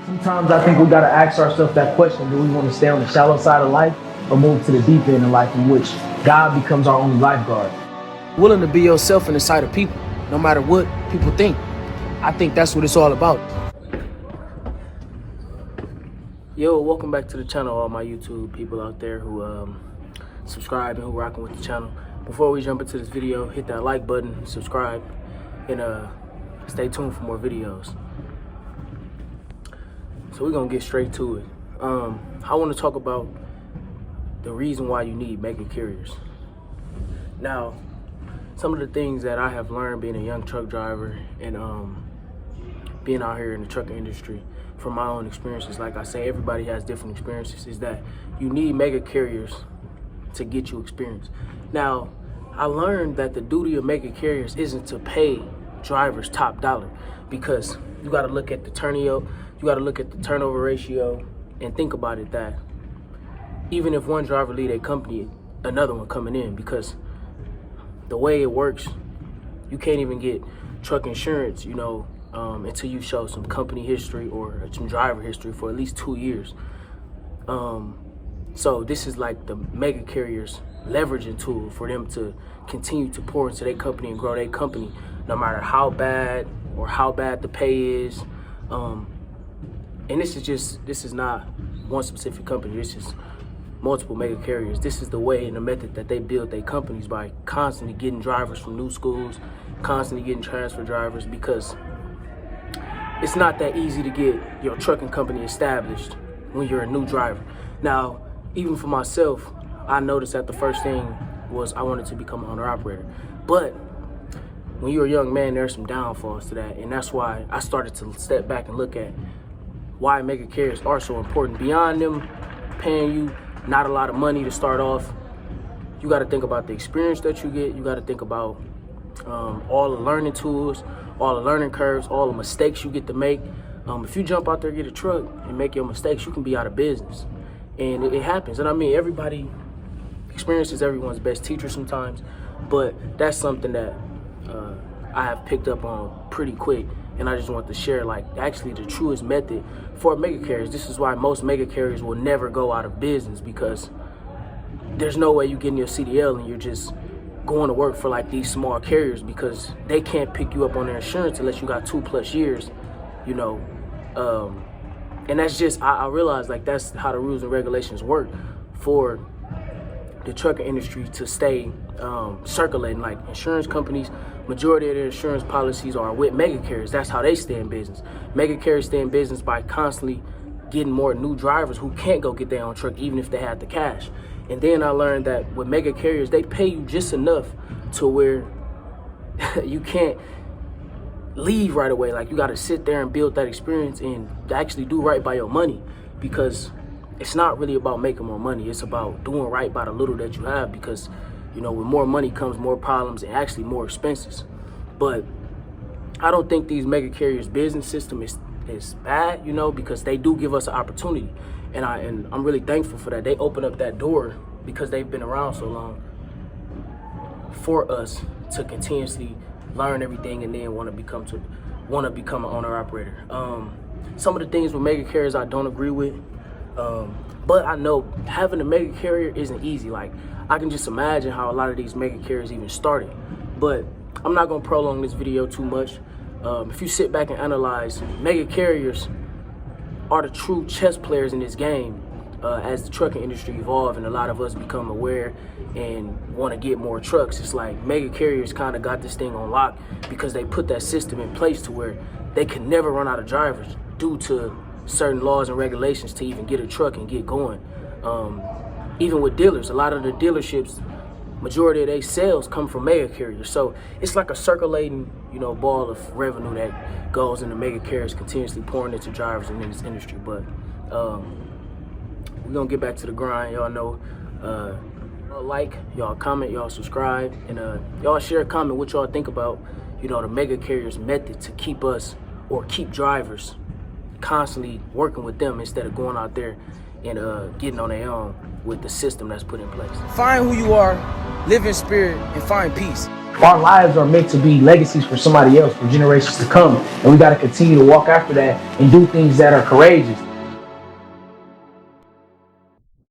Sometimes I think we gotta ask ourselves that question: do we want to stay on the shallow side of life, or move to the deep end of life, in which God becomes our only lifeguard? Willing to be yourself in the sight of people, no matter what people think. I think that's what it's all about. Yo, welcome back to the channel, all my YouTube people out there who subscribe and who rocking with the channel. Before we jump into this video, hit that like button, subscribe, and stay tuned for more videos. So we're gonna get straight to it. I want to talk about the reason why you need mega carriers. Now, some of the things that I have learned being a young truck driver and being out here in the trucking industry from my own experiences, like I say, everybody has different experiences, is that you need mega carriers to get you experience. Now, I learned that the duty of mega carriers isn't to pay drivers top dollar, because you got to look at the turnover ratio and think about it, that even if one driver leave a company, another one coming in, because the way it works, you can't even get truck insurance, until you show some company history or some driver history for at least 2 years. So this is like the mega carriers leveraging tool for them to continue to pour into their company and grow their company, no matter how bad the pay is. And this is not one specific company. This is multiple mega carriers. This is the way and the method that they build their companies, by constantly getting drivers from new schools, constantly getting transfer drivers, because it's not that easy to get your trucking company established when you're a new driver. Now, even for myself, I noticed that the first thing was I wanted to become an owner-operator. But when you're a young man, there's some downfalls to that. And that's why I started to step back and look at why mega carriers are so important. Beyond them paying you not a lot of money to start off, you got to think about the experience that you get. You got to think about all the learning tools, all the learning curves, all the mistakes you get to make. If you jump out there, get a truck, and make your mistakes, you can be out of business. And it happens. And I mean, experience is everyone's best teacher sometimes, but that's something that I have picked up on pretty quick. And I just want to share, like, actually the truest method for mega carriers. This is why most mega carriers will never go out of business, because there's no way you get in your CDL and you're just going to work for like these small carriers, because they can't pick you up on their insurance unless you got 2+ years, and that's just, I realized, like, that's how the rules and regulations work for the trucking industry to stay circulating. Like, insurance companies, majority of their insurance policies are with mega carriers. That's how they stay in business. Mega carriers stay in business by constantly getting more new drivers who can't go get their own truck even if they had the cash. And then I learned that with mega carriers, they pay you just enough to where you can't leave right away. Like, you got to sit there and build that experience and actually do right by your money, because it's not really about making more money. It's about doing right by the little that you have, because, with more money comes more problems and actually more expenses. But I don't think these mega carriers' business system is bad, because they do give us an opportunity. And I'm really thankful for that. They open up that door because they've been around so long for us to continuously learn everything and then want to become an owner operator. Some of the things with mega carriers I don't agree with, but I know having a mega carrier isn't easy. Like, I can just imagine how a lot of these mega carriers even started. But I'm not gonna prolong this video too much. If you sit back and analyze, mega carriers are the true chess players in this game. As the trucking industry evolve and a lot of us become aware and want to get more trucks, it's like mega carriers kind of got this thing on lock, because they put that system in place to where they can never run out of drivers due to certain laws and regulations to even get a truck and get going. Even with dealers, a lot of the dealerships, majority of their sales come from mega carriers. So it's like a circulating, ball of revenue that goes into mega carriers, continuously pouring into drivers in this industry. But we're gonna get back to the grind. Y'all know, like, y'all comment, y'all subscribe, and y'all share, comment what y'all think about, the mega carriers method to keep us, or keep drivers constantly working with them instead of going out there and getting on their own with the system that's put in place. Find who you are, live in spirit, and find peace. Our lives are meant to be legacies for somebody else, for generations to come. And we got to continue to walk after that and do things that are courageous.